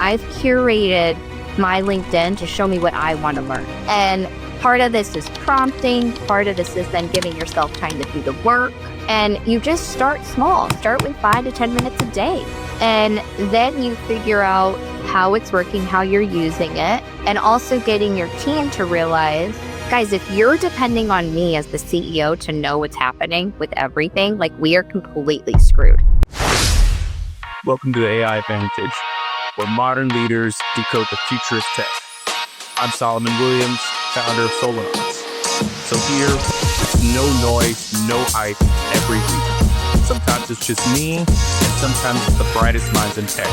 I've curated my LinkedIn to show me what I want to learn. And part of this is prompting. Part of this is then giving yourself time to do the work. And you just start small. Start with 5 to 10 minutes a day. And then you figure out how it's working, how you're using it, and also getting your team to realize, guys, if you're depending on me as the CEO to know what's happening with everything, like we are completely screwed. Welcome to the AI Advantage, where modern leaders decode the future of tech. I'm Solomon Williams, founder of Solonauts. So here, it's no noise, no hype every week. Sometimes it's just me, and sometimes it's the brightest minds in tech,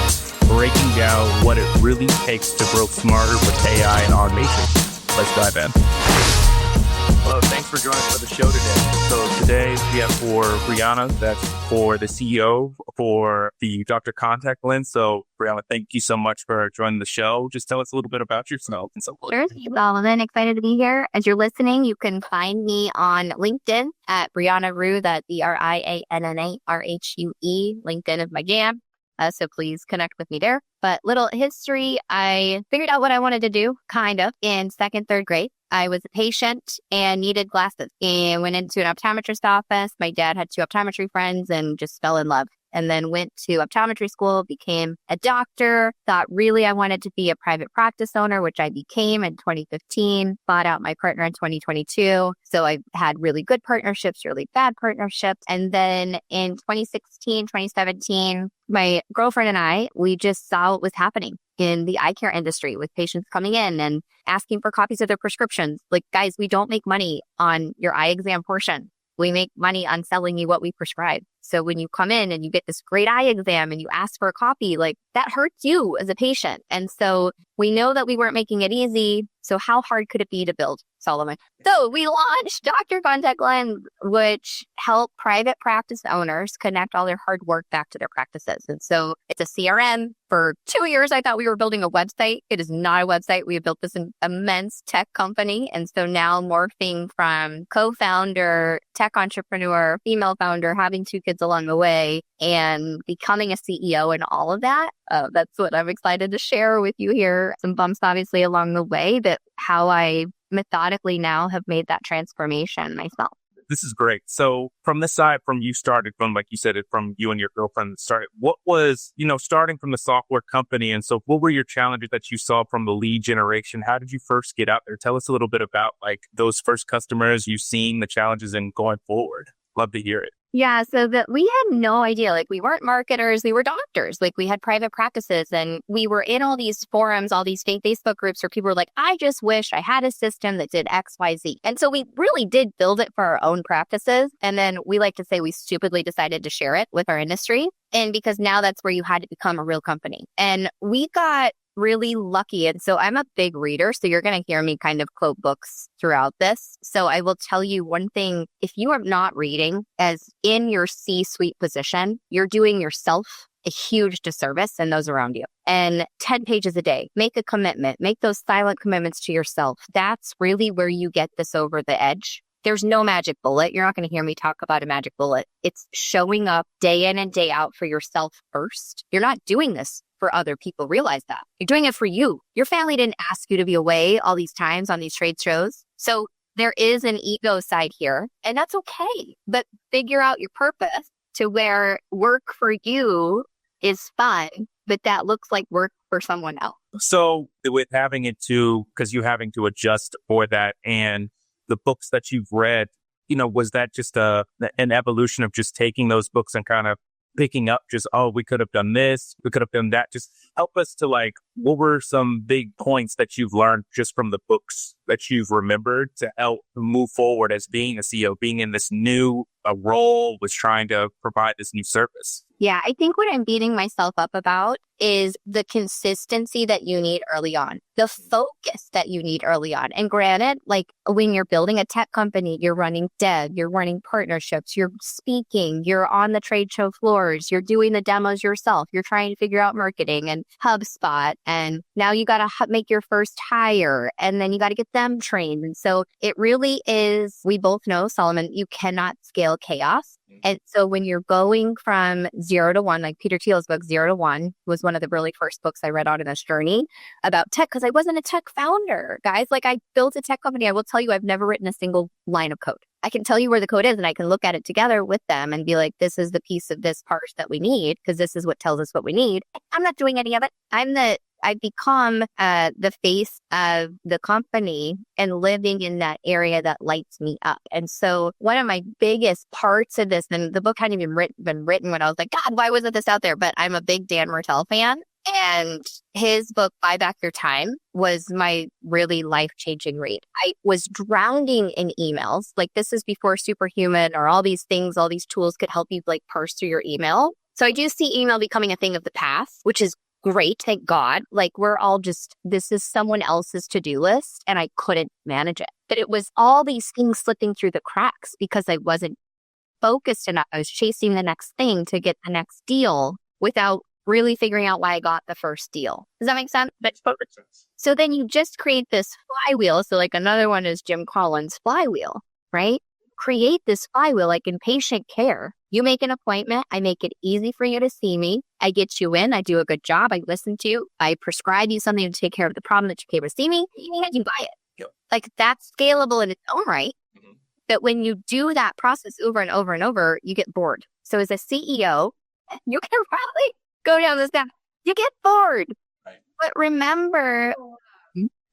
breaking down what it really takes to grow smarter with AI and automation. Let's dive in. Hello, thanks for joining us for the show today. So today we have for Brianna, that's for the CEO for the Dr. Contact Lens. So Brianna, thank you so much for joining the show. Just tell us a little bit about yourself and so forth. Sure, Solomon, excited to be here. As you're listening, you can find me on LinkedIn at Brianna Rhue, that's Brianna Rhue. LinkedIn is my jam. So please connect with me there. But little history, I figured out what I wanted to do, kind of, in second, third grade. I was a patient and needed glasses and went into an optometrist office. My dad had 2 optometry friends and just fell in love. And then went to optometry school, became a doctor, thought really I wanted to be a private practice owner, which I became in 2015, bought out my partner in 2022. So I had really good partnerships, really bad partnerships. And then in 2016, 2017, my girlfriend and I, we just saw what was happening in the eye care industry with patients coming in and asking for copies of their prescriptions. Like, guys, we don't make money on your eye exam portion. We make money on selling you what we prescribe. So when you come in and you get this great eye exam and you ask for a copy, like that hurts you as a patient. And so we know that we weren't making it easy. So how hard could it be to build, Solomon? So we launched Dr. Contact Lens, which help private practice owners connect all their hard work back to their practices. And so it's a CRM. For 2 years, I thought we were building a website. It is not a website. We have built this immense tech company. And so now morphing from co-founder, tech entrepreneur, female founder, having 2 kids along the way, and becoming a CEO and all of that. That's what I'm excited to share with you here. Some bumps, obviously, along the way, but how I methodically now have made that transformation myself. This is great. So from this side, from you started from, like you said, it from you and your girlfriend started, what was, starting from the software company? And so what were your challenges that you saw from the lead generation? How did you first get out there? Tell us a little bit about like those first customers, you seeing the challenges and going forward. Love to hear it. Yeah, so that we had no idea. Like, we weren't marketers, we were doctors. Like, we had private practices and we were in all these forums, all these fake Facebook groups where people were like, I just wish I had a system that did X, Y, Z. And so we really did build it for our own practices. And then we like to say we stupidly decided to share it with our industry. And because now that's where you had to become a real company. And we got really lucky. And so I'm a big reader. So you're going to hear me kind of quote books throughout this. So I will tell you one thing. If you are not reading as in your C-suite position, you're doing yourself a huge disservice and those around you. And 10 pages a day, make a commitment, make those silent commitments to yourself. That's really where you get this over the edge. There's no magic bullet. You're not going to hear me talk about a magic bullet. It's showing up day in and day out for yourself first. You're not doing this for other people. Realize that. You're doing it for you. Your family didn't ask you to be away all these times on these trade shows. So there is an ego side here, and that's okay. But figure out your purpose to where work for you is fun, but that looks like work for someone else. So with having it to, because you having to adjust for that and the books that you've read, was that just an evolution of just taking those books and kind of picking up just, we could have done this, we could have done that. Just help us to what were some big points that you've learned just from the books that you've remembered to help move forward as being a CEO, being in this new role, was trying to provide this new service? Yeah, I think what I'm beating myself up about is the consistency that you need early on, the focus that you need early on. And granted, when you're building a tech company, you're running dev, you're running partnerships, you're speaking, you're on the trade show floors, you're doing the demos yourself, you're trying to figure out marketing and HubSpot. And now you got to make your first hire and then you got to get them trained. And so it really is, we both know, Solomon, you cannot scale chaos. And so when you're going from 0 to 1, like Peter Thiel's book, 0 to 1, was one of the really first books I read on in this journey about tech, because I wasn't a tech founder, guys. Like, I built a tech company. I will tell you, I've never written a single line of code. I can tell you where the code is and I can look at it together with them and be like, this is the piece of this part that we need because this is what tells us what we need. I'm not doing any of it. I've become the face of the company and living in that area that lights me up. And so one of my biggest parts of this, and the book hadn't even been written when I was like, God, why wasn't this out there? But I'm a big Dan Martell fan. And his book, Buy Back Your Time, was my really life-changing read. I was drowning in emails. Like, this is before Superhuman or all these things, all these tools could help you like parse through your email. So I do see email becoming a thing of the past, which is great. Thank God. Like, we're all just, this is someone else's to-do list and I couldn't manage it. But it was all these things slipping through the cracks because I wasn't focused enough. I was chasing the next thing to get the next deal without really figuring out why I got the first deal. Does that make sense? Makes perfect sense. So then you just create this flywheel. So like another one is Jim Collins' flywheel, right? Create this flywheel like in patient care. You make an appointment. I make it easy for you to see me. I get you in. I do a good job. I listen to you. I prescribe you something to take care of the problem that you came to see me. And you buy it. Yep. Like, that's scalable in its own right. Mm-hmm. But when you do that process over and over and over, you get bored. So as a CEO, you can probably go down this path. You get bored. Right. But remember, oh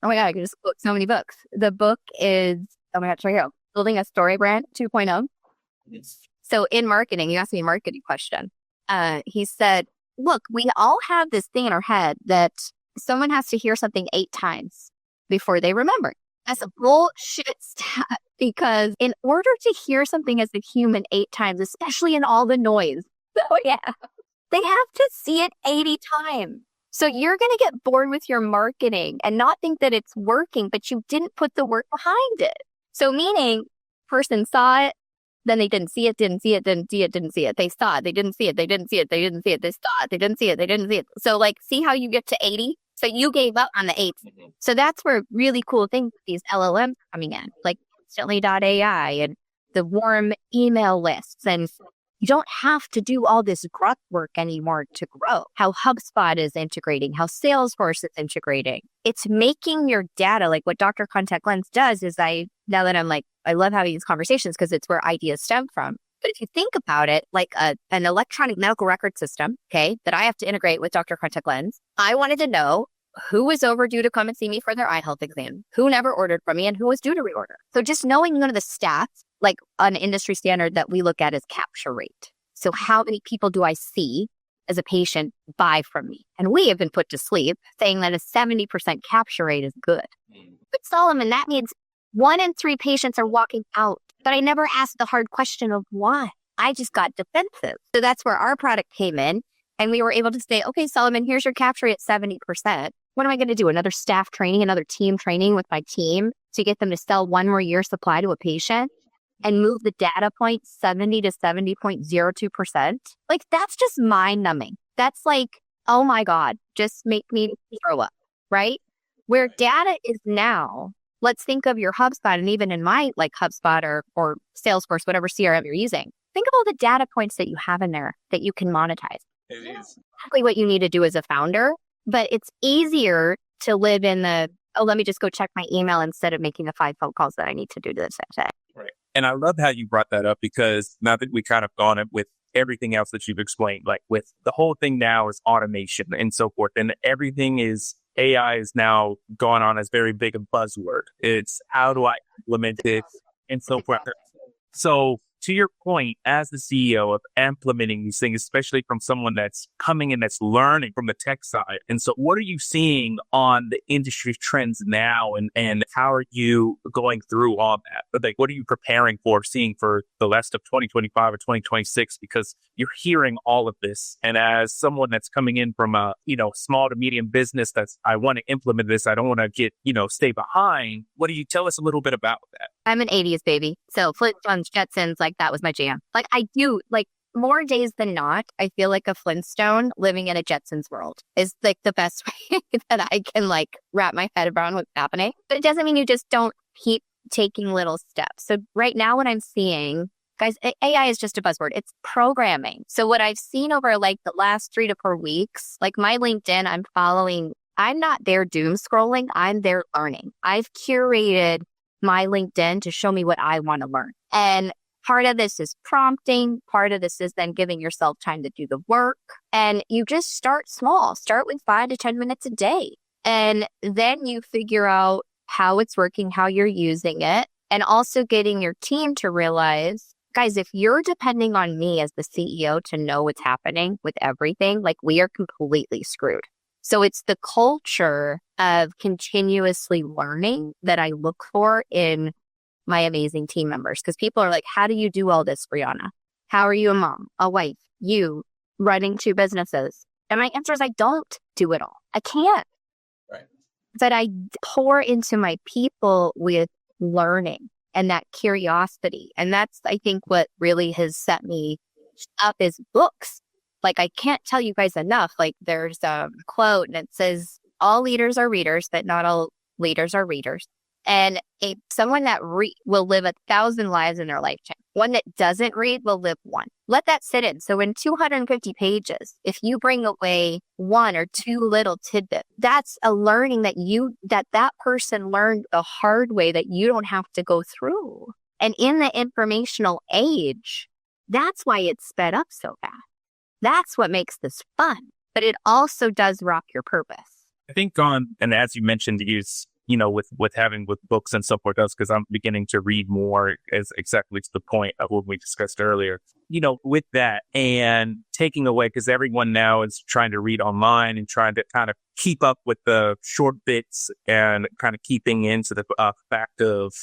my God, I can just quote so many books. The book is, oh my God, it's right here. Building a Story Brand 2.0. Yes. So in marketing, you asked me a marketing question. He said, look, we all have this thing in our head that someone has to hear something 8 times before they remember. That's a bullshit stat, because in order to hear something as a human 8 times, especially in all the noise, oh yeah, they have to see it 80 times. So you're going to get bored with your marketing and not think that it's working, but you didn't put the work behind it. So meaning, person saw it, then they didn't see it, didn't see it, didn't see it, didn't see it. They saw it, they didn't see it, they didn't see it, they didn't see it. They saw it, they didn't see it, they didn't see it. So like, see how you get to 80? So you gave up on the 8. Mm-hmm. So that's where really cool things, these LLMs are coming in, like Instantly.ai and the warm email lists. And you don't have to do all this grunt work anymore to grow. How HubSpot is integrating, how Salesforce is integrating. It's making your data, like what Dr. Contact Lens does is now that I'm like, I love having these conversations because it's where ideas stem from. But if you think about it, like an electronic medical record system, okay, that I have to integrate with Dr. Contact Lens, I wanted to know who was overdue to come and see me for their eye health exam, who never ordered from me, and who was due to reorder. So just knowing one of the stats, like an industry standard that we look at is capture rate. So how many people do I see as a patient buy from me? And we have been put to sleep saying that a 70% capture rate is good. But Solomon, that means 1 in 3 patients are walking out. But I never asked the hard question of why. I just got defensive. So that's where our product came in. And we were able to say, okay, Solomon, here's your capture rate at 70%. What am I going to do? Another staff training, another team training with my team to get them to sell 1 more year supply to a patient and move the data point 70 to 70.02%. Like, that's just mind numbing. That's like, oh my God, just make me throw up, right? Where data is now, let's think of your HubSpot, and even in my like HubSpot or Salesforce, whatever CRM you're using, think of all the data points that you have in there that you can monetize. It is exactly what you need to do as a founder, but it's easier to live in the, oh, let me just go check my email instead of making the 5 phone calls that I need to do this day. Right. And I love how you brought that up, because now that we kind of gone it with everything else that you've explained, like with the whole thing now is automation and so forth, and everything is AI is now going on as very big a buzzword. It's how do I implement it and so forth. So to your point, as the CEO of implementing these things, especially from someone that's coming in, that's learning from the tech side. And so what are you seeing on the industry trends now? And how are you going through all that? Like, what are you preparing for, seeing for the rest of 2025 or 2026? Because you're hearing all of this. And as someone that's coming in from a, small to medium business that's, I want to implement this, I don't want to get, stay behind. What do you tell us a little bit about that? I'm an 80s baby. So Flintstones, Jetsons, like that was my jam. Like I do, like more days than not, I feel like a Flintstone living in a Jetsons world is like the best way that I can like wrap my head around what's happening. But it doesn't mean you just don't keep taking little steps. So right now what I'm seeing, Guys, AI is just a buzzword. It's programming. So what I've seen over like the last 3 to 4 weeks, like my LinkedIn, I'm not there doom scrolling. I'm there learning. I've curated my LinkedIn to show me what I want to learn. And part of this is prompting. Part of this is then giving yourself time to do the work. And you just start small. Start with 5 to 10 minutes a day. And then you figure out how it's working, how you're using it, and also getting your team to realize, guys, if you're depending on me as the CEO to know what's happening with everything, like we are completely screwed. So it's the culture of continuously learning that I look for in my amazing team members. Because people are like, how do you do all this, Brianna? How are you a mom, a wife, you running 2 businesses? And my answer is I don't do it all. I can't. Right. But I pour into my people with learning and that curiosity. And that's, I think, what really has set me up is books. Like, I can't tell you guys enough. Like, there's a quote and it says, all leaders are readers, but not all leaders are readers. And someone that will live 1,000 lives in their lifetime. One that doesn't read will live one. Let that sit in. So in 250 pages, if you bring away 1 or 2 little tidbits, that's a learning that person learned the hard way that you don't have to go through. And in the informational age, that's why it's sped up so fast. That's what makes this fun. But it also does rock your purpose. I think and as you mentioned, use, with having with books and so forth, does, because I'm beginning to read more, as exactly to the point of what we discussed earlier, with that and taking away, because everyone now is trying to read online and trying to kind of keep up with the short bits and kind of keeping into the fact of,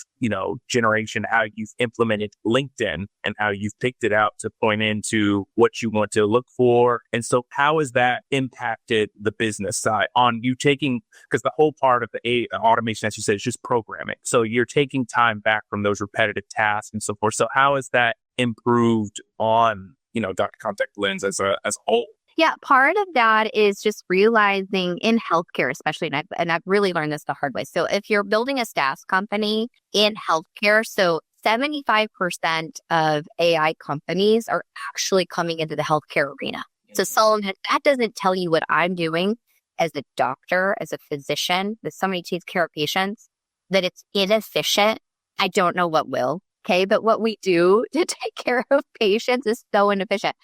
generation, how you've implemented LinkedIn and how you've picked it out to point into what you want to look for. And so how has that impacted the business side on you taking, because the whole part of the automation, as you said, is just programming. So you're taking time back from those repetitive tasks and so forth. So how has that improved on, Dr. Contact Lens as a whole? Yeah, part of that is just realizing in healthcare, especially, and I've really learned this the hard way. So if you're building a SaaS company in healthcare, so 75% of AI companies are actually coming into the healthcare arena. So Solomon, that doesn't tell you what I'm doing as a doctor, as a physician, that somebody takes care of patients, that it's inefficient. I don't know what will. Okay. But what we do to take care of patients is so inefficient.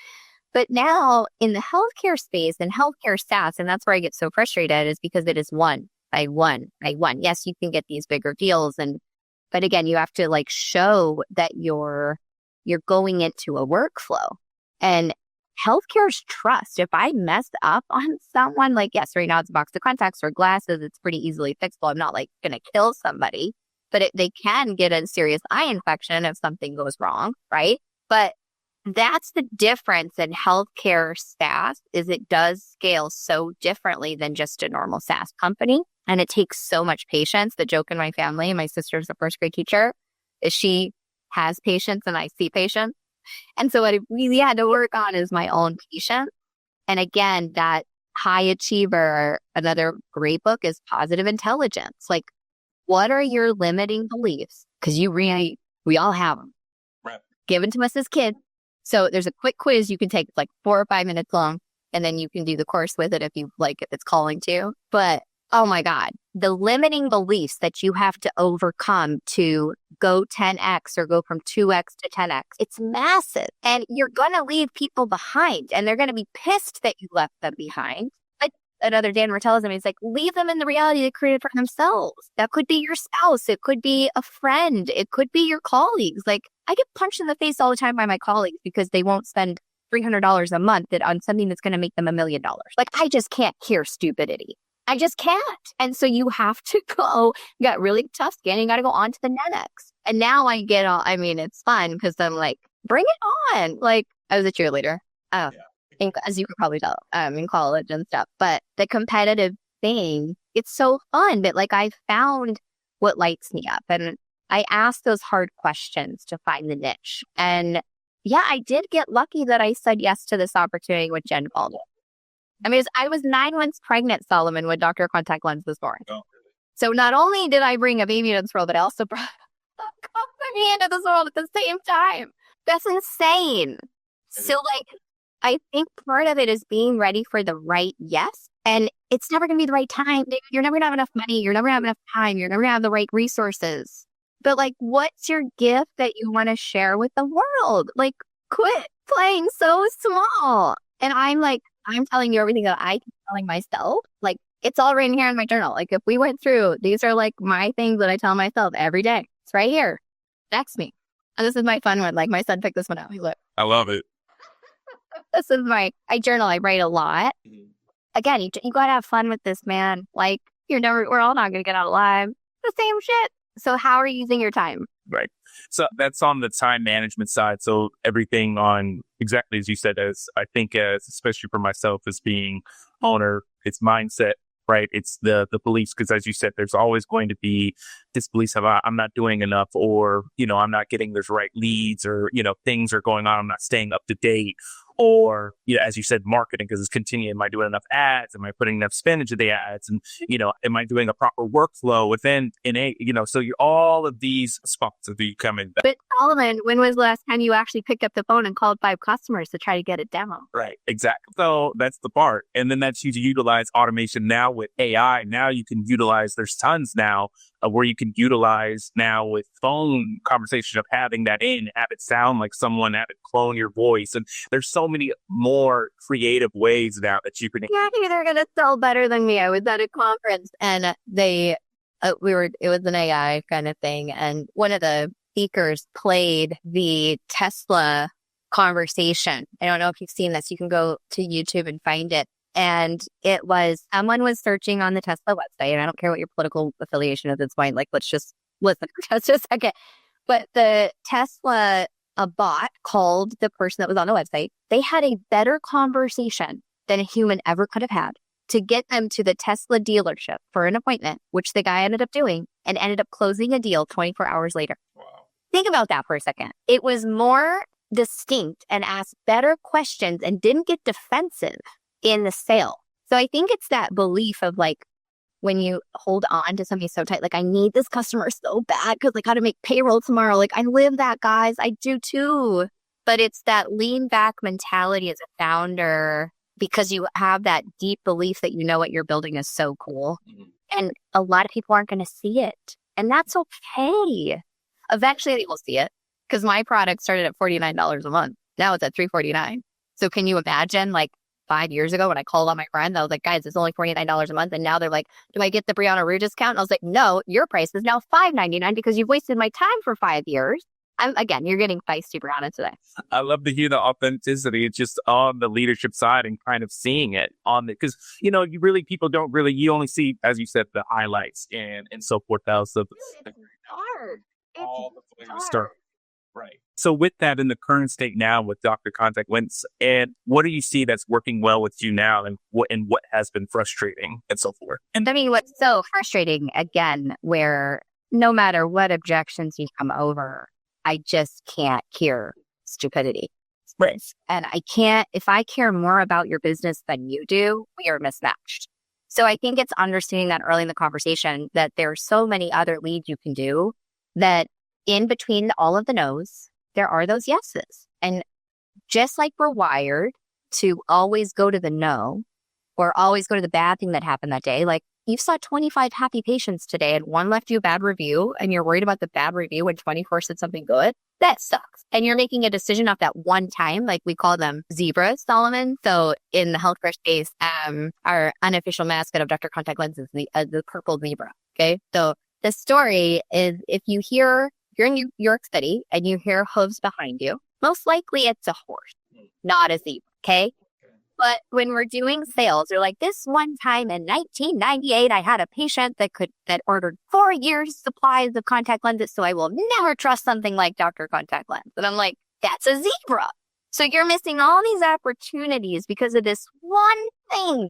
But now in the healthcare space and healthcare SaaS, and that's where I get so frustrated, is because it is one by one by one. Yes, you can get these bigger deals. But again, you have to like show that you're going into a workflow. And healthcare's trust. If I mess up on someone, like, yes, right now it's a box of contacts or glasses, it's pretty easily fixable. I'm not like going to kill somebody, but they can get a serious eye infection if something goes wrong, right? But that's the difference in healthcare SaaS, is it does scale so differently than just a normal SaaS company. And it takes so much patience. The joke in my family, my sister's a first grade teacher, is she has patience and I see patience. And so what I really had to work on is my own patience. And again, that high achiever, another great book is Positive Intelligence. Like, what are your limiting beliefs? Because we all have them. Right. Given to us as kids. So there's a quick quiz you can take, like 4 or 5 minutes long, and then you can do the course with it if it's calling to. But oh my God, the limiting beliefs that you have to overcome to go 10x or go from 2x to 10x, it's massive. And you're going to leave people behind, and they're going to be pissed that you left them behind. Like another Dan Martell is, he's like, leave them in the reality they created for themselves. That could be your spouse. It could be a friend. It could be your colleagues. Like, I get punched in the face all the time by my colleagues because they won't spend $300 a month on something that's going to make them $1 million. Like, I just can't hear stupidity. I just can't. And so you have to you got really tough skin. You got to go on to the next. And now it's fun because I'm like, bring it on. Like, I was a cheerleader. Oh, yeah. As you could probably tell, in college and stuff. But the competitive thing, it's so fun. But like, I found what lights me up. And I asked those hard questions to find the niche. And yeah, I did get lucky that I said yes to this opportunity with Jen Baldwin. I was 9 months pregnant, Solomon, when Dr. Contact Lens was born. Oh. So not only did I bring a baby into this world, but I also brought a company into this world at the same time. That's insane. So like, I think part of it is being ready for the right yes. And it's never going to be the right time. You're never going to have enough money. You're never going to have enough time. You're never going to have the right resources. But like, what's your gift that you want to share with the world? Like, quit playing so small. And I'm telling you everything that I keep telling myself. Like, it's all written here in my journal. Like, if we went through, these are like my things that I tell myself every day. It's right here. Text me. And this is my fun one. Like, my son picked this one out. He look. I love it. This is I journal. I write a lot. Again, you got to have fun with this, man. Like, we're all not going to get out alive. The same shit. So how are you using your time? Right. So that's on the time management side. So everything on exactly as you said, as I think as, especially for myself as being owner, it's mindset, right? It's the beliefs. Because as you said, there's always going to be this belief of I'm not doing enough, or, I'm not getting those right leads, or, things are going on. I'm not staying up to date. Or, as you said, marketing, because it's continuing. Am I doing enough ads? Am I putting enough spend into the ads? And, am I doing a proper workflow within so all of these spots of you come in. But Solomon, when was the last time you actually picked up the phone and called 5 customers to try to get a demo? Right. Exactly. So that's the part. And then that's you to utilize automation now with AI. Now you can utilize, there's tons now where you can utilize now with phone conversation of having that have it sound like someone, have it clone your voice. And there's so many more creative ways now that you can. Yeah, they're going to sell better than me. I was at a conference and it was an AI kind of thing. And one of the speakers played the Tesla conversation. I don't know if you've seen this. You can go to YouTube and find it. And it was, someone was searching on the Tesla website, and I don't care what your political affiliation is at this point. Like, let's just listen for just a second. But the Tesla, a bot called the person that was on the website. They had a better conversation than a human ever could have had to get them to the Tesla dealership for an appointment, which the guy ended up doing and ended up closing a deal 24 hours later. Wow. Think about that for a second. It was more distinct and asked better questions and didn't get defensive in the sale. So I think it's that belief of like, when you hold on to something so tight, like I need this customer so bad because I got to make payroll tomorrow. Like I live that, guys. I do too. But it's that lean back mentality as a founder, because you have that deep belief that what you're building is so cool. Mm-hmm. And a lot of people aren't going to see it. And that's okay. Eventually they will see it, because my product started at $49 a month. Now it's at $349. So can you imagine, like, 5 years ago when I called all my friends, I was like, guys, it's only $49 a month. And now they're like, do I get the Brianna Rhue discount? And I was like, no, your price is now $5.99 because you've wasted my time for 5 years. Again, you're getting feisty, Brianna, today. I love to hear the authenticity. It's just on the leadership side and kind of seeing it on the, because, people don't really, you only see, as you said, the highlights and so forth. It's hard. It's hard. Right. So with that, in the current state now with Dr. Contact Lens, and what do you see that's working well with you now, and what has been frustrating and so forth? And I mean, what's so frustrating, again, where no matter what objections you come over, I just can't cure stupidity. Right. And if I care more about your business than you do, we are mismatched. So I think it's understanding that early in the conversation that there are so many other leads you can do, that in between all of the no's, there are those yeses. And just like we're wired to always go to the no, or always go to the bad thing that happened that day, like you saw 25 happy patients today and one left you a bad review, and you're worried about the bad review when 24 said something good, that sucks. And you're making a decision off that one time, like we call them zebras, Solomon. So in the healthcare space, our unofficial mascot of Dr. Contact Lens is the purple zebra. Okay. So the story is, if you're in New York City and you hear hooves behind you, most likely it's a horse, not a zebra. Okay. But when we're doing sales, they're like, this one time in 1998, I had a patient that ordered 4 years supplies of contact lenses. So I will never trust something like Dr. Contact Lens. And I'm like, that's a zebra. So you're missing all these opportunities because of this one thing.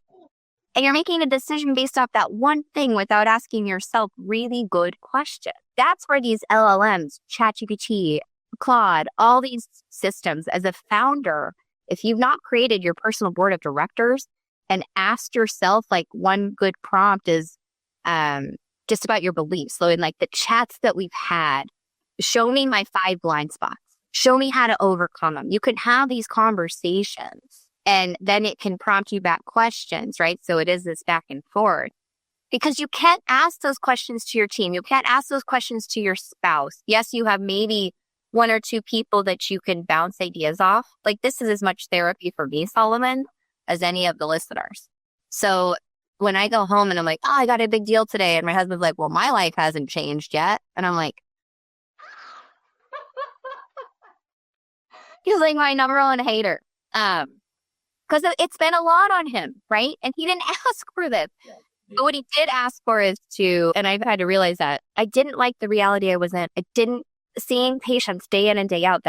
And you're making a decision based off that one thing without asking yourself really good questions. That's where these LLMs, ChatGPT, Claude, all these systems, as a founder, if you've not created your personal board of directors and asked yourself, like, one good prompt is just about your beliefs. So in like the chats that we've had, show me my 5 blind spots. Show me how to overcome them. You can have these conversations and then it can prompt you back questions, right? So it is this back and forth because you can't ask those questions to your team. You can't ask those questions to your spouse. Yes, you have maybe one or two people that you can bounce ideas off. Like this is as much therapy for me, Solomon, as any of the listeners. So when I go home and I'm like, oh, I got a big deal today. And my husband's like, well, my life hasn't changed yet. And I'm like, he's like my number one hater. Because it's been a lot on him, right? And he didn't ask for this. But what he did ask for is and I've had to realize that I didn't like the reality I was in. I didn't, seeing patients day in and day out,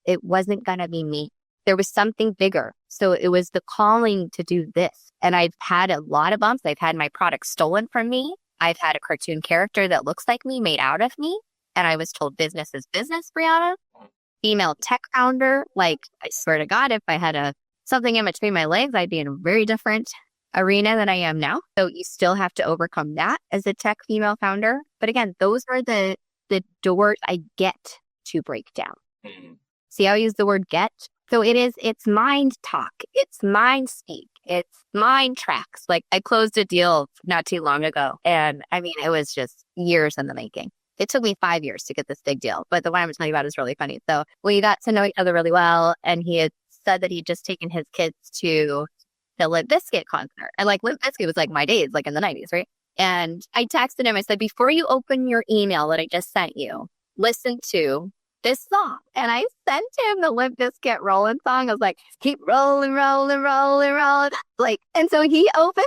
it wasn't going to be me. There was something bigger. So it was the calling to do this. And I've had a lot of bumps. I've had my product stolen from me. I've had a cartoon character that looks like me made out of me. And I was told business is business, Brianna. Female tech founder. Like, I swear to God, if I had something in between my legs, I'd be in a very different arena than I am now. So you still have to overcome that as a tech female founder. But again, those are the doors I get to break down. See how I use the word get? So it's mind talk. It's mind speak. It's mind tracks. Like I closed a deal not too long ago. And I mean, it was just years in the making. It took me 5 years to get this big deal. But the one I'm telling you about is really funny. So we got to know each other really well. And he had said that he'd just taken his kids to the Limp Bizkit concert. And like Limp Bizkit was like my days, like in the 90s, right? And I texted him. I said, before you open your email that I just sent you, listen to this song. And I sent him the Limp Bizkit Rollin' song. I was like, keep rolling, rolling, rolling, rolling. Like, and so he opens,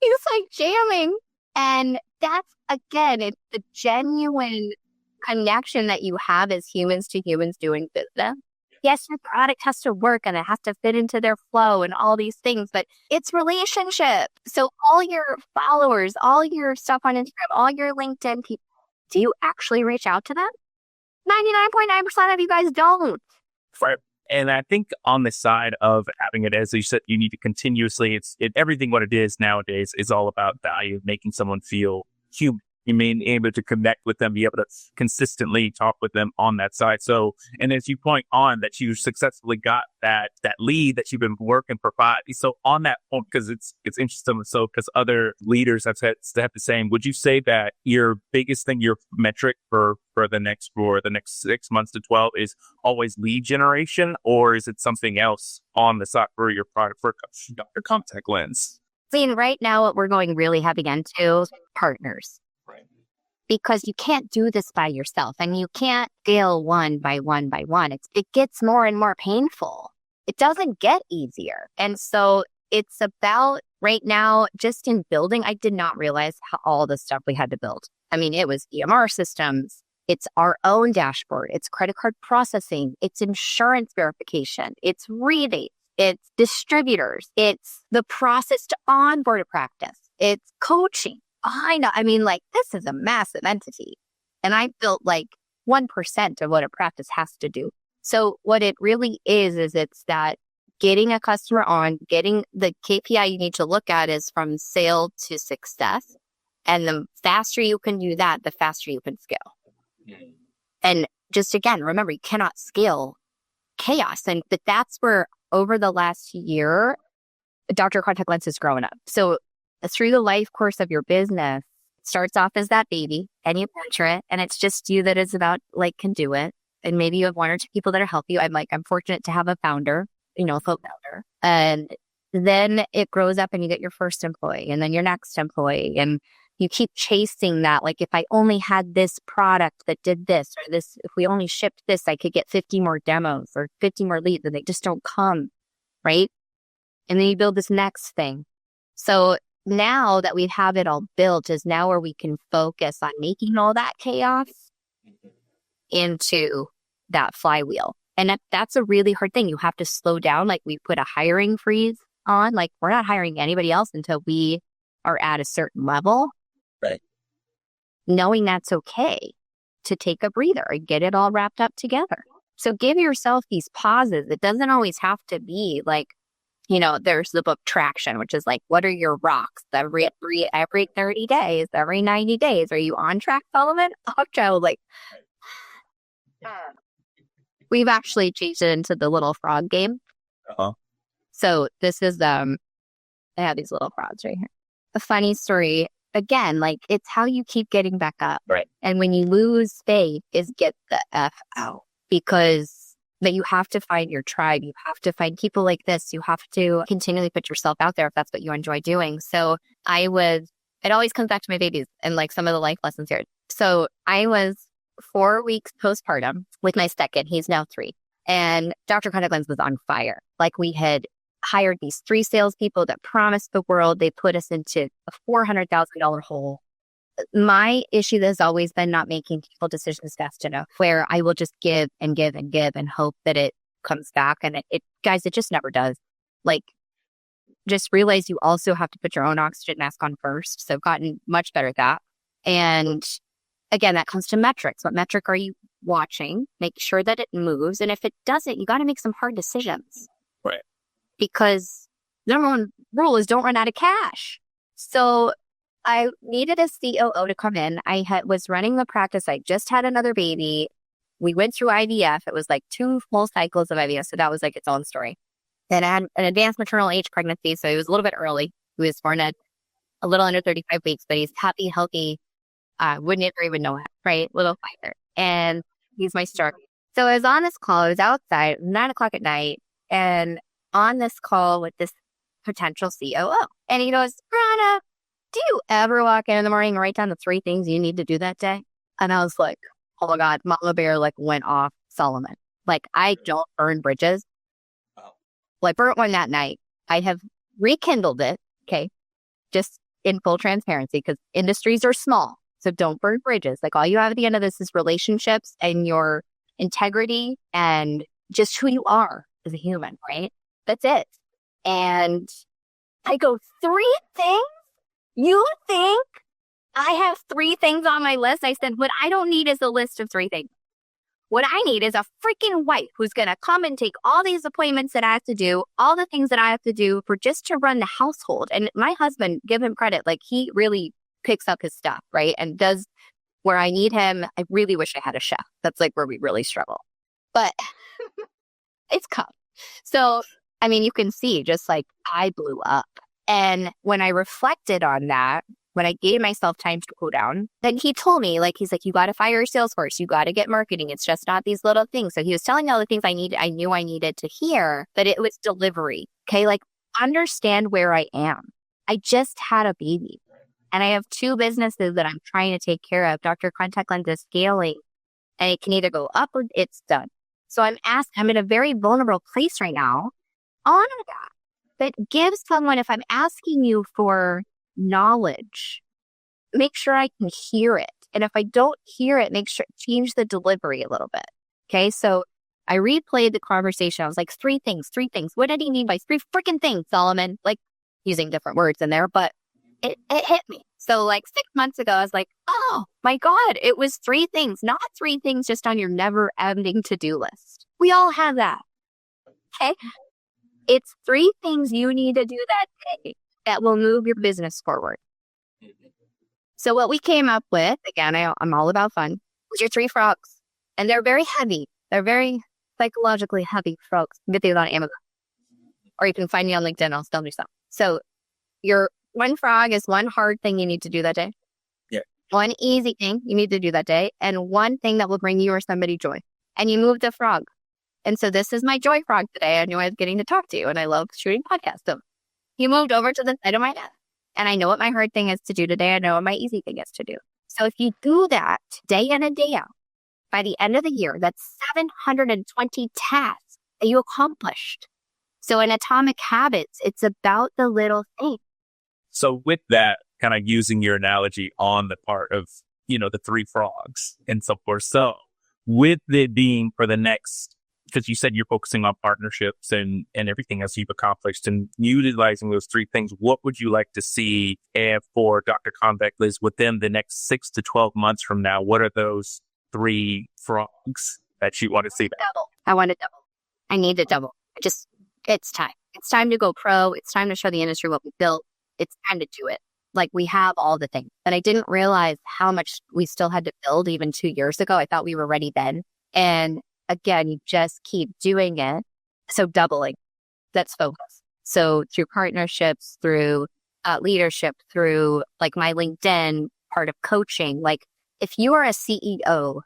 he's like jamming. And that's, again, it's the genuine connection that you have as humans to humans doing business. Yes, your product has to work and it has to fit into their flow and all these things, but it's relationship. So all your followers, all your stuff on Instagram, all your LinkedIn people, do you actually reach out to them? 99.9% of you guys don't. Right. And I think on the side of having it, as you said, you need to continuously, everything what it is nowadays is all about value, making someone feel human. You mean able to connect with them, be able to consistently talk with them on that side. So, and as you point on that you successfully got that lead that you've been working for 5. So on that point, because it's interesting. So because other leaders have said the same, would you say that your biggest thing, your metric for the next 6 months to 12 is always lead generation, or is it something else on the side for your product for Dr. Contact Lens? I mean, right now what we're going really heavy into partners. Because you can't do this by yourself and you can't scale one by one. It gets more and more painful. It doesn't get easier. And so it's about right now, just in building, I did not realize all the stuff we had to build. I mean, it was EMR systems. It's our own dashboard. It's credit card processing. It's insurance verification. It's rebates. It's distributors. It's the process to onboard a practice. It's coaching. I know. I mean, like, this is a massive entity. And I built like 1% of what a practice has to do. So what it really is it's that getting a customer on, getting the KPI you need to look at is from sale to success. And the faster you can do that, the faster you can scale. And just again, remember, you cannot scale chaos. But that's where over the last year, Dr. Contact Lens has grown up. So through the life course of your business, it starts off as that baby and you nurture it. And it's just you that is about like can do it. And maybe you have one or two people that are help you. I'm fortunate to have a founder, a co-founder. And then it grows up and you get your first employee and then your next employee. And you keep chasing that. Like, if I only had this product that did this or this, if we only shipped this, I could get 50 more demos or 50 more leads, and they just don't come. Right. And then you build this next thing. So now that we have it all built is now where we can focus on making all that chaos into that flywheel. And that's a really hard thing. You have to slow down. Like, we put a hiring freeze on, like, we're not hiring anybody else until we are at a certain level. Right. Knowing that's okay to take a breather and get it all wrapped up together. So give yourself these pauses. It doesn't always have to be like, there's the book Traction, which is like, what are your rocks? Every 30 days, every 90 days. Are you on track, Solomon? Child, like, We've actually changed it into the little frog game. Uh-huh. So this is, I have these little frogs right here. A funny story. Again, like it's how you keep getting back up. Right. And when you lose faith is get the F out, because that you have to find your tribe. You have to find people like this. You have to continually put yourself out there if that's what you enjoy doing. So it always comes back to my babies and like some of the life lessons here. So I was 4 weeks postpartum with my second. He's now 3. And Dr. Contact Lens was on fire. Like we had hired these 3 salespeople that promised the world. They put us into a $400,000 hole. My issue has always been not making people decisions fast enough, where I will just give and give and give and hope that it comes back. And it guys, it just never does. Like, just realize you also have to put your own oxygen mask on first. So I've gotten much better at that. And again, that comes to metrics. What metric are you watching? Make sure that it moves. And if it doesn't, you got to make some hard decisions. Right. Because number one rule is don't run out of cash. So I needed a COO to come in. was running the practice. I just had another baby. We went through IVF. It was like 2 full cycles of IVF. So that was like its own story. Then I had an advanced maternal age pregnancy. So it was a little bit early. He was born at a little under 35 weeks, but he's happy, healthy. Wouldn't ever even know it, right? Little fighter. And he's my star. So I was on this call. I was outside, 9:00 at night, and on this call with this potential COO. And he goes, Brianna, do you ever walk in the morning and write down the 3 things you need to do that day? And I was like, oh my God, Mama Bear like went off Solomon. Like, I don't burn bridges. Well, I burnt one that night. I have rekindled it. Okay. Just in full transparency, because industries are small. So don't burn bridges. Like, all you have at the end of this is relationships and your integrity and just who you are as a human, right? That's it. And I go, 3 things? You think I have 3 things on my list? I said, what I don't need is a list of 3 things. What I need is a freaking wife who's going to come and take all these appointments that I have to do, all the things that I have to do for just to run the household. And my husband, give him credit, like he really picks up his stuff, right? And does where I need him. I really wish I had a chef. That's like where we really struggle. But it's come. So, I mean, you can see just like I blew up. And when I reflected on that, when I gave myself time to cool down, then he told me, like, he's like, you got to fire your sales force. You got to get marketing. It's just not these little things. So he was telling me all the things I knew I needed to hear, but it was delivery. Okay. Like, understand where I am. I just had a baby and I have 2 businesses that I'm trying to take care of. Dr. Contact Lens is scaling and it can either go up or it's done. So I'm in a very vulnerable place right now. Honor that. But give someone, if I'm asking you for knowledge, make sure I can hear it. And if I don't hear it, change the delivery a little bit. Okay. So I replayed the conversation. I was like, 3 things. What did he mean by 3 freaking things, Solomon? Like, using different words in there, but it hit me. So like 6 months ago, I was like, oh my God, it was 3 things, not 3 things just on your never ending to-do list. We all have that. Okay. It's 3 things you need to do that day that will move your business forward. So what we came up with, again, I'm all about fun, was your 3 frogs. And they're very heavy. They're very psychologically heavy frogs. You can get these on Amazon. Or you can find me on LinkedIn. I'll still do some. So your 1 frog is 1 hard thing you need to do that day. Yeah. 1 easy thing you need to do that day. And 1 thing that will bring you or somebody joy. And you move the frog. And so this is my joy frog today. I knew I was getting to talk to you and I love shooting podcasts. So he moved over to the side of my desk. And I know what my hard thing is to do today. I know what my easy thing is to do. So if you do that day in and day out, by the end of the year, that's 720 tasks that you accomplished. So in Atomic Habits, it's about the little things. So with that, kind of using your analogy on the part of, the 3 frogs and so forth. So with it being for the next, because you said you're focusing on partnerships and everything else you've accomplished and utilizing those 3 things, what would you like to see for Dr. Contact Lens within the next 6 to 12 months from now? What are those 3 frogs that you want to see? Double. I want to double. I need to double. It's time. It's time to go pro. It's time to show the industry what we built. It's time to do it. Like, we have all the things. And I didn't realize how much we still had to build even 2 years ago. I thought we were ready then. And again, you just keep doing it. So doubling, that's focus. So through partnerships, through leadership, through like my LinkedIn part of coaching, like if you are a CEO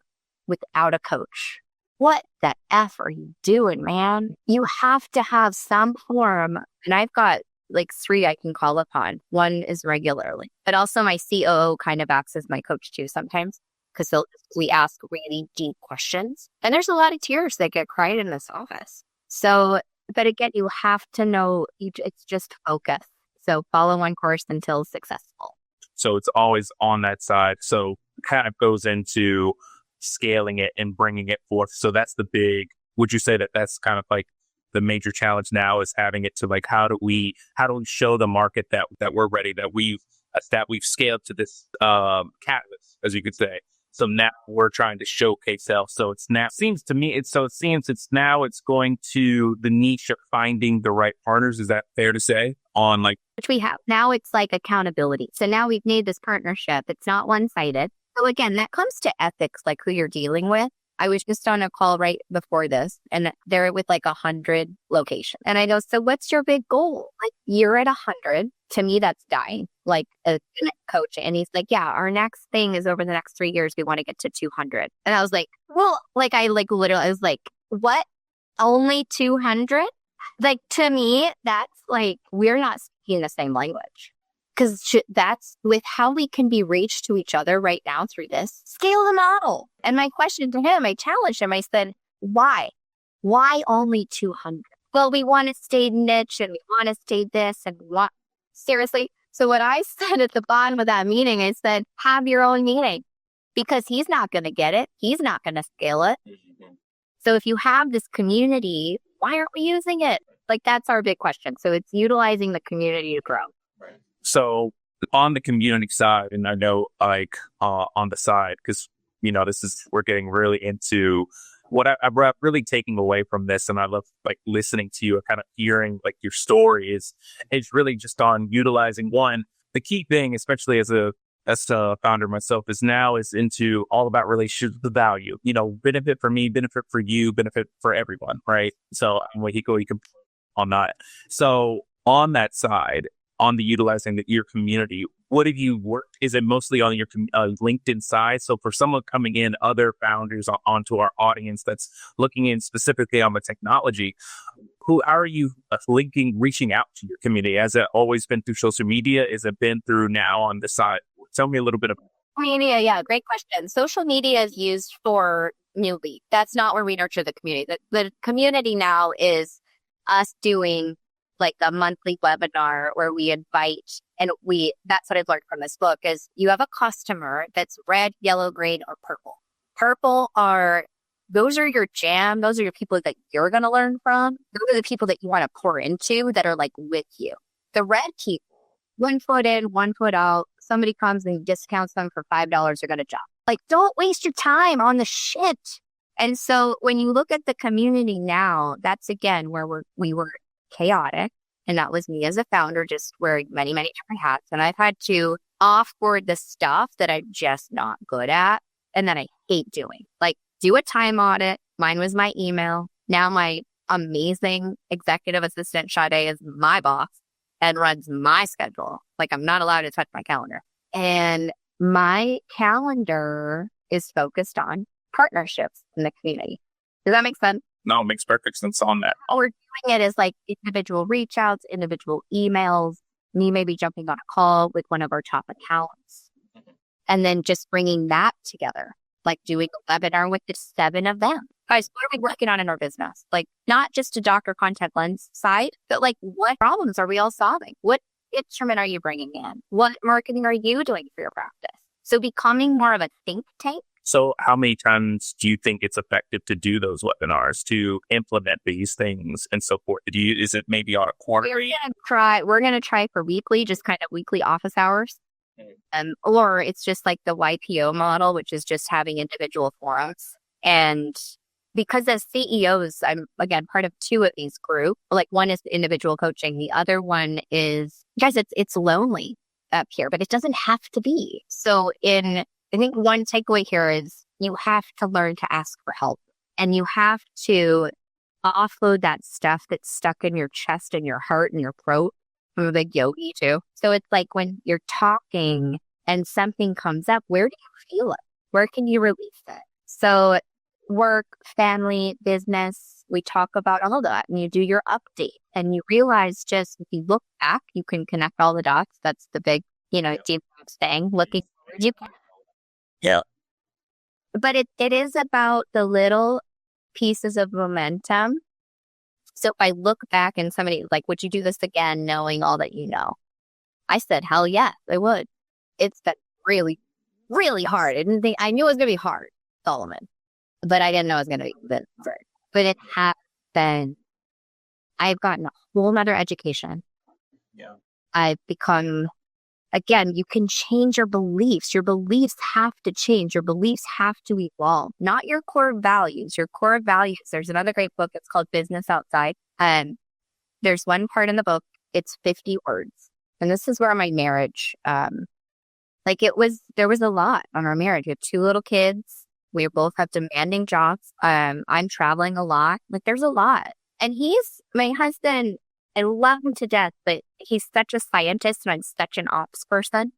without a coach, what the F are you doing, man? You have to have some form. And I've got like 3 I can call upon. One is regularly, but also my COO kind of acts as my coach too sometimes, because we ask really deep questions. And there's a lot of tears that get cried in this office. So, but again, you have to know it's just focus. So follow one course until successful. So it's always on that side. So kind of goes into scaling it and bringing it forth. So that's the big, would you say that that's kind of like the major challenge now, is having it to like, how do we show the market that we're ready, that we've scaled to this canvas, as you could say. So now we're trying to showcase health. So it's now, seems to me, it's going to the niche of finding the right partners. Is that fair to say? On like, which we have now, it's like accountability. So now we've made this partnership. It's not one-sided. So again, that comes to ethics, like who you're dealing with. I was just on a call right before this, and they're with like 100 locations. And I go, so what's your big goal? Like, you're at 100. To me, that's dying, like a coach. And he's like, yeah, our next thing is over the next 3 years, we want to get to 200. And I was like, well, like, I was like, what? Only 200? Like, to me, that's like, we're not speaking the same language. Because that's with how we can be reached to each other right now through this. Scale the model. And my question to him, I challenged him. I said, why? Why only 200? Well, we want to stay niche and we want to stay this and what? Seriously? So what I said at the bottom of that meeting, I said, have your own meeting, because he's not going to get it. He's not going to scale it. So if you have this community, why aren't we using it? Like, that's our big question. So it's utilizing the community to grow. Right. So on the community side, and I know like on the side, because, you know, we're getting really into what I'm really taking away from this. And I love like listening to you and kind of hearing like your story is really just on utilizing one. The key thing, especially as a founder myself, is into all about relationships with value, you know, benefit for me, benefit for you, benefit for everyone. Right. So when you can on that. So on that side, on the utilizing your community, what have you worked? Is it mostly on your LinkedIn side? So for someone coming in, other founders onto our audience that's looking in specifically on the technology, how are you reaching out to your community? Has it always been through social media? Is it been through now on the side? Tell me a little bit about media. Yeah, great question. Social media is used for new lead. That's not where we nurture the community. The community now is us doing like a monthly webinar where we invite, and that's what I've learned from this book, is you have a customer that's red, yellow, green, or purple. Purple those are your jam. Those are your people that you're going to learn from. Those are the people that you want to pour into, that are like with you. The red people, 1 foot in, 1 foot out. Somebody comes and discounts them for $5, they're going to jump. Like, don't waste your time on the shit. And so when you look at the community now, that's again where we were chaotic. And that was me as a founder, just wearing many, many different hats. And I've had to offboard the stuff that I'm just not good at and that I hate doing. Like, do a time audit. Mine was my email. Now my amazing executive assistant, Sade, is my boss and runs my schedule. Like, I'm not allowed to touch my calendar. And my calendar is focused on partnerships in the community. Does that make sense? No, it makes perfect sense on that. All we're doing it is like individual reach outs, individual emails, me maybe jumping on a call with one of our top accounts, and then just bringing that together, like doing a webinar with the 7 of them. Guys, what are we working on in our business? Like, not just a doctor contact lens side, but like, what problems are we all solving? What instrument are you bringing in? What marketing are you doing for your practice? So becoming more of a think tank. So how many times do you think it's effective to do those webinars, to implement these things and so forth? Is it maybe on a quarter? We're going to try for weekly, just kind of weekly office hours. Or it's just like the YPO model, which is just having individual forums. And because as CEOs, I'm again part of 2 of these groups. Like, one is individual coaching. The other one is, guys, it's lonely up here, but it doesn't have to be. So I think one takeaway here is you have to learn to ask for help. And you have to offload that stuff that's stuck in your chest and your heart and your throat. I'm a big yogi too. So it's like when you're talking and something comes up, where do you feel it? Where can you release it? So work, family, business, we talk about all that, and you do your update and you realize just if you look back, you can connect all the dots. That's the big, deep thing, looking forward, you can. Yeah. But it is about the little pieces of momentum. So if I look back and somebody like, would you do this again, knowing all that you know? I said, hell yes, I would. It's been really, really hard. I knew it was going to be hard, Solomon, but I didn't know it was going to be this hard. But it has been, I've gotten a whole nother education. Yeah. I've become, again, you can change your beliefs. Your beliefs have to change. Your beliefs have to evolve, not your core values. Your core values. There's another great book. It's called Business Outside. There's one part in the book. It's 50 words. And this is where my marriage, there was a lot on our marriage. We have 2 little kids. We both have demanding jobs. I'm traveling a lot. Like there's a lot. And he's my husband. I love him to death, but he's such a scientist and I'm such an ops person.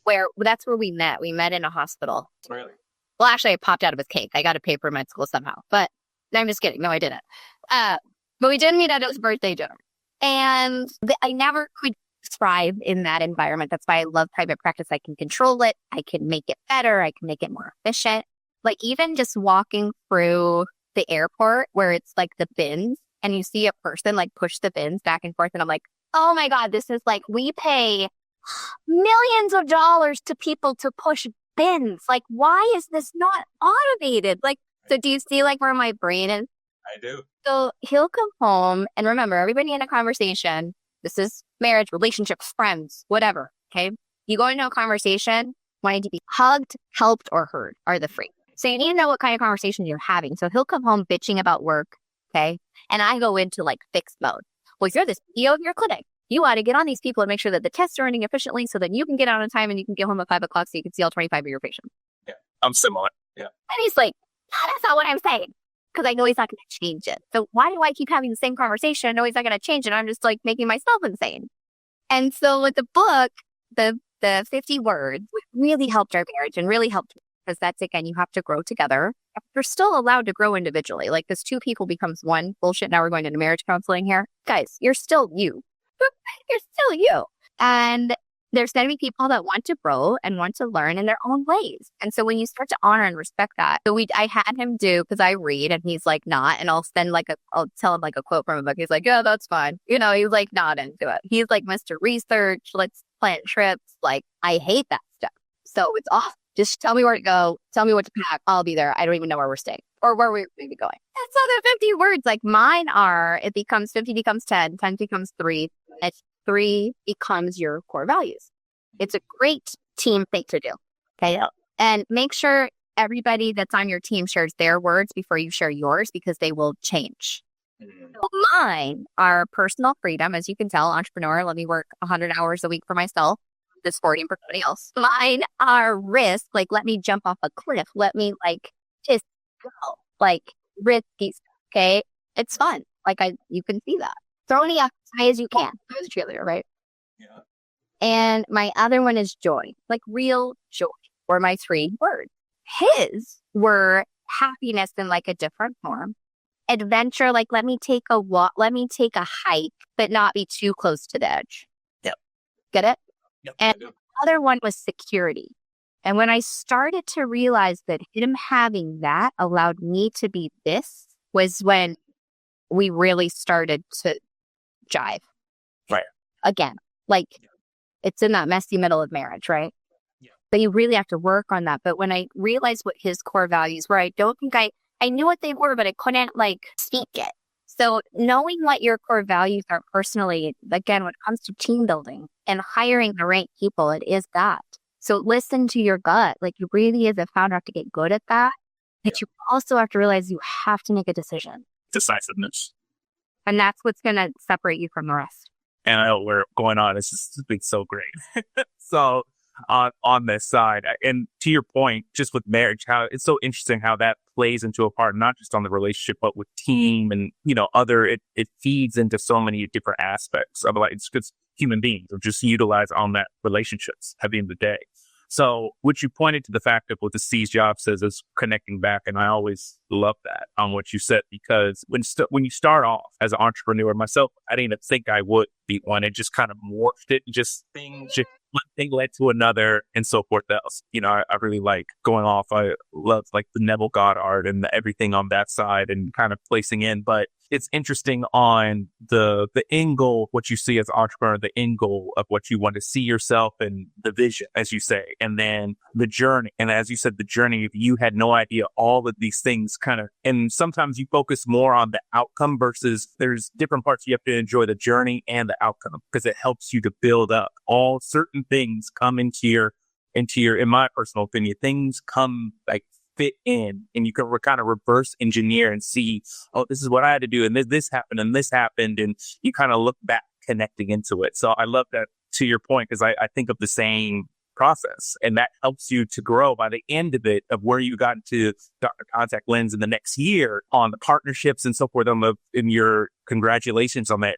Where that's where we met. We met in a hospital. Really? Well, actually, I popped out of his cake. I got to pay for med school somehow. But no, I'm just kidding. No, I didn't. But we did meet at his birthday dinner. And I never could thrive in that environment. That's why I love private practice. I can control it. I can make it better. I can make it more efficient. Like even just walking through the airport where it's like the bins and you see a person like push the bins back and forth. And I'm like, oh my God, this is like, we pay millions of dollars to people to push bins. Like, why is this not automated? Like, so do you see like where my brain is? I do. So he'll come home and remember everybody in a conversation. This is marriage, relationships, friends, whatever. Okay. You go into a conversation wanting to be hugged, helped, or heard are the free. So you need to know what kind of conversation you're having. So he'll come home bitching about work. Okay. And I go into like fixed mode. Well, you're the CEO of your clinic. You ought to get on these people and make sure that the tests are running efficiently so that you can get out on time and you can get home at 5 o'clock so you can see all 25 of your patients. Yeah. I'm similar. Yeah. And he's like, no, that's not what I'm saying. Because I know he's not going to change it. So why do I keep having the same conversation? I know he's not going to change it. I'm just like making myself insane. And so with the book, the 50 words really helped our marriage and really helped because that's, again, you have to grow together. You're still allowed to grow individually. Like this 2 people becomes 1. Bullshit. Now we're going into marriage counseling here. Guys, you're still you. You're still you. And there's going to be people that want to grow and want to learn in their own ways. And so when you start to honor and respect that, so I had him do, because I read and he's like, not, and I'll tell him like a quote from a book. He's like, yeah, that's fine. He's like not into it. He's like, Mr. Research, let's plan trips. Like, I hate that stuff. So it's off. Just tell me where to go. Tell me what to pack. I'll be there. I don't even know where we're staying or where we're maybe going. And so the 50 words, like mine are, 50 becomes 10 becomes 3. And 3 becomes your core values. It's a great team thing to do. Okay. And make sure everybody that's on your team shares their words before you share yours because they will change. So mine are personal freedom. As you can tell, entrepreneur, let me work 100 hours a week for myself. This 40 for somebody else. Mine are risk. Like, let me jump off a cliff. Let me like just go like risky stuff. Okay. It's fun. Like you can see that. Throw it as high as you can. I was a cheerleader, right? Yeah. And my other one is joy, like real joy, were my 3 words. His were happiness in like a different form. Adventure, like let me take a walk, let me take a hike, but not be too close to the edge. Yep. Get it? Yep. And the other one was security. And when I started to realize that him having that allowed me to be this was when we really started to jive. Right. Again, like it's in that messy middle of marriage, right? Yeah. But you really have to work on that. But when I realized what his core values were, I don't think I knew what they were, but I couldn't like speak it. So knowing what your core values are personally, again, when it comes to team building and hiring the right people, it is that. So listen to your gut. Like you really, as a founder, have to get good at that. But you also have to realize you have to make a decision. Decisiveness. And that's what's going to separate you from the rest. And I know where going on. This has been so great. So on this side. And to your point, just with marriage, how it's so interesting how that plays into a part, not just on the relationship, but with team and, it feeds into so many different aspects of like, it's just human beings or just utilize on that relationships at the end of the day. So, which you pointed to the fact of what the Steve Jobs says is connecting back. And I always love that on what you said, because when you start off as an entrepreneur, myself, I didn't even think I would be one. It just kind of morphed it. One thing led to another and so forth else. I really like going off. I love like the Neville Goddard and everything on that side and kind of placing in. But it's interesting on the end goal, what you see as an entrepreneur, the end goal of what you want to see yourself and the vision, as you say, and then the journey. And as you said, the journey, if you had no idea all of these things and sometimes you focus more on the outcome versus there's different parts you have to enjoy the journey and the outcome because it helps you to build up. All certain things come into your, in my personal opinion, things come like fit in and you can kind of reverse engineer and see, oh, this is what I had to do. And this happened and this happened. And you kind of look back connecting into it. So I love that to your point, because I think of the same process and that helps you to grow by the end of it, of where you got to Dr. Contact Lens in the next year on the partnerships and so forth. In your congratulations on that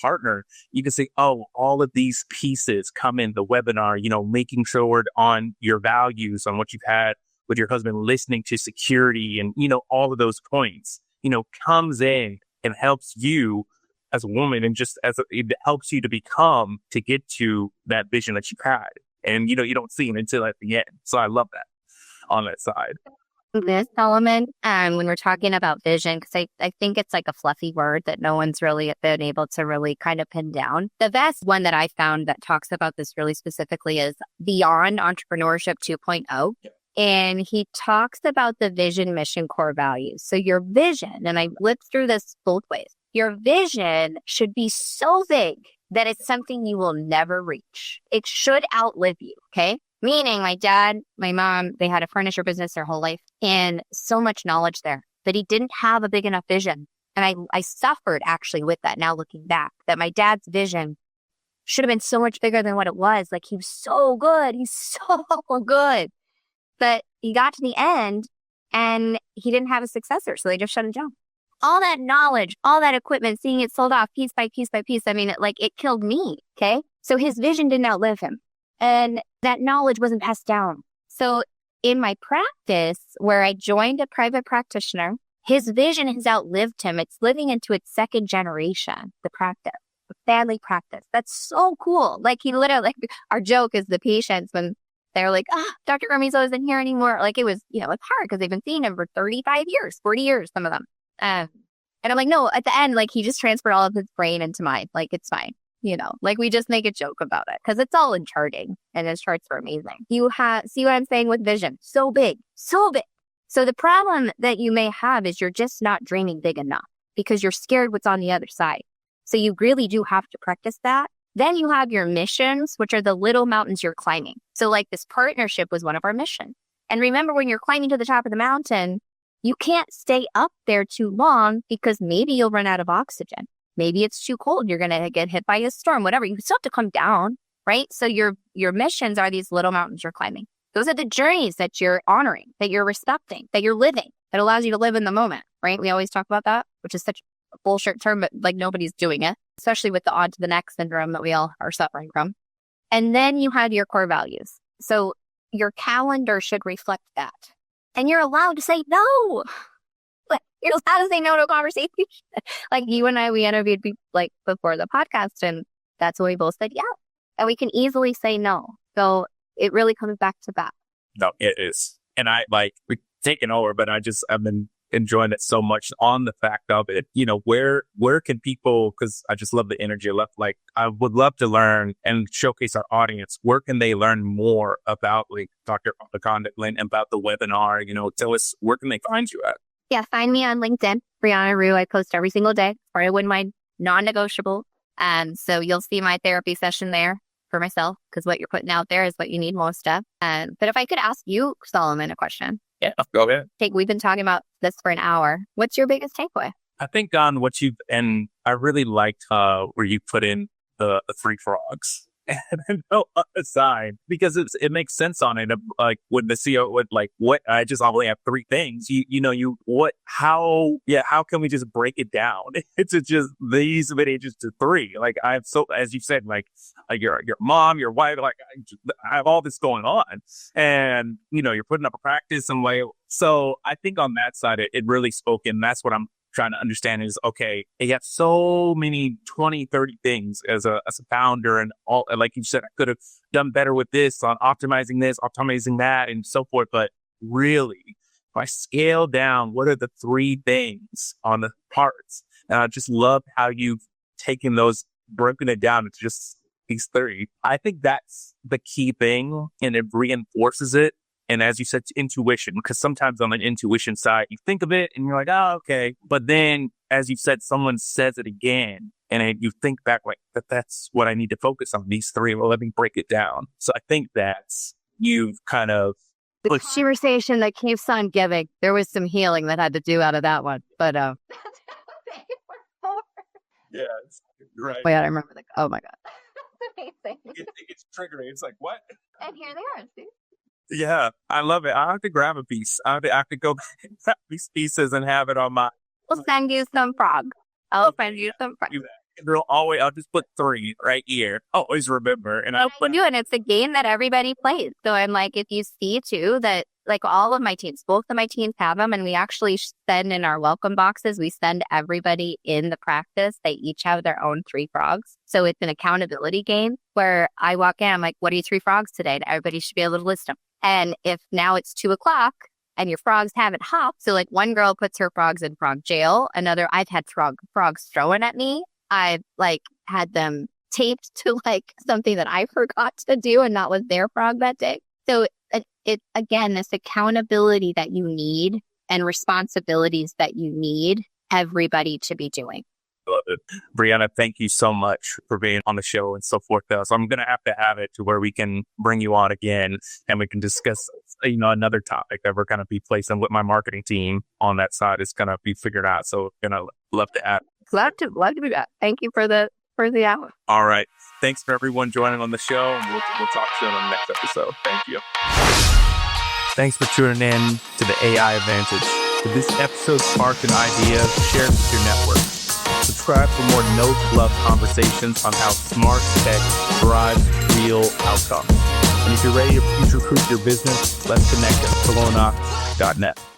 partner, you can say, oh, all of these pieces come in the webinar, making sure on your values, on what you've had with your husband, listening to security and, all of those points, comes in and helps you as a woman and it helps you to get to that vision that you had. And, you don't see it until at the end. So I love that on that side. This element, when we're talking about vision, because I think it's like a fluffy word that no one's really been able to really kind of pin down. The best one that I found that talks about this really specifically is Beyond Entrepreneurship 2.0. Yep. And he talks about the vision, mission, core values. So your vision, and I lived through this both ways, your vision should be so big that it's something you will never reach. It should outlive you, okay? Meaning my dad, my mom, they had a furniture business their whole life and so much knowledge there, but he didn't have a big enough vision. And I suffered actually with that now looking back, that my dad's vision should have been so much bigger than what it was. Like he was so good. He's so good. But he got to the end and he didn't have a successor. So they just shut him down. All that knowledge, all that equipment, seeing it sold off piece by piece by piece. I mean, it killed me. Okay. So his vision didn't outlive him. And that knowledge wasn't passed down. So in my practice, where I joined a private practitioner, his vision has outlived him. It's living into its second generation, the practice, the family practice. That's so cool. Like he literally, our joke is the patients when they're like, Dr. Ramizo isn't here anymore. Like it was, it's hard because they've been seeing him for 35 years, 40 years, some of them. And I'm like, no, at the end, like he just transferred all of his brain into mine. Like it's fine. We just make a joke about it because it's all in charting and his charts are amazing. You see what I'm saying with vision? So big, so big. So the problem that you may have is you're just not dreaming big enough because you're scared what's on the other side. So you really do have to practice that. Then you have your missions, which are the little mountains you're climbing. So like this partnership was one of our missions. And remember, when you're climbing to the top of the mountain, you can't stay up there too long because maybe you'll run out of oxygen. Maybe it's too cold. You're going to get hit by a storm, whatever. You still have to come down, right? So your missions are these little mountains you're climbing. Those are the journeys that you're honoring, that you're respecting, that you're living, that allows you to live in the moment, right? We always talk about that, which is such a bullshit term, but like nobody's doing it, especially with the on to the next syndrome that we all are suffering from. And then you have your core values. So your calendar should reflect that. And you're allowed to say no. Like, you're allowed to say no to a conversation. Like you and I, we interviewed people like before the podcast, and that's when we both said yeah. And we can easily say no. So it really comes back to that. No, it is. And we're taking over, but I've been enjoying it so much on the fact of it. Where can people, because I just love the energy left. Like I would love to learn and showcase our audience. Where can they learn more about Dr. Contact Lens, about the webinar? Tell us, where can they find you at? Yeah, find me on LinkedIn, Brianna Rhue. I post every single day, or I wouldn't mind non-negotiable. So you'll see my therapy session there for myself, because what you're putting out there is what you need most of. But if I could ask you, Solomon, a question. Yeah, go ahead. We've been talking about this for an hour. What's your biggest takeaway? I think on and I really liked where you put in the three frogs. and then no assign because it makes sense on it. Like when the CEO would like, what I just only have three things. How can we just break it down? It's just these many just to three. Like I have so as you said, like your mom, your wife, like I have all this going on, and you're putting up a practice and like. So I think on that side, it really spoke, and that's what I'm trying to understand is, okay, you got so many 20, 30 things as a founder and all, like you said, I could have done better with this on optimizing this, optimizing that and so forth. But really, if I scale down, what are the three things on the parts? And I just love how you've taken those, broken it down into just these three. I think that's the key thing, and it reinforces it. And as you said, intuition, because sometimes on the intuition side, you think of it and you're like, oh, okay. But then, as you said, someone says it again and you think back like, that's what I need to focus on, these three. Well, let me break it down. So I think that's, you've kind of... The conversation that keeps on giving. There was some healing that had to do out of that one. But, yeah, right. Wait, I remember oh my God. That's amazing. It's triggering. It's like, what? And here they are, see? Yeah, I love it. I have to grab a piece. I have to go back and grab these pieces and have it on my... We'll send you some frog. I'll send you some frog. I'll just put three right here. Always remember. And I'll put you, and it's a game that everybody plays. So I'm like, if you see too that like all of my teams, both of my teams have them, and we actually send in our welcome boxes. We send everybody in the practice. They each have their own three frogs. So it's an accountability game where I walk in, I'm like, what are your three frogs today? And everybody should be able to list them. And if now it's 2:00 and your frogs haven't hopped, so like one girl puts her frogs in frog jail, another, I've had frogs thrown at me. I've like had them taped to like something that I forgot to do and not was their frog that day. So it again, this accountability that you need and responsibilities that you need everybody to be doing. Love it. Brianna, thank you so much for being on the show and so forth. So I'm going to have it to where we can bring you on again and we can discuss, another topic that we're going to be placing with my marketing team on that side is going to be figured out. So going to love to add. Love to be back. Thank you for the hour. All right. Thanks for everyone joining on the show. And we'll talk soon on the next episode. Thank you. Thanks for tuning in to the AI Advantage. If this episode sparked an idea, share it with your network. Subscribe for more no-fluff conversations on how smart tech drives real outcomes. And if you're ready to future-proof your business, let's connect at prolonox.net.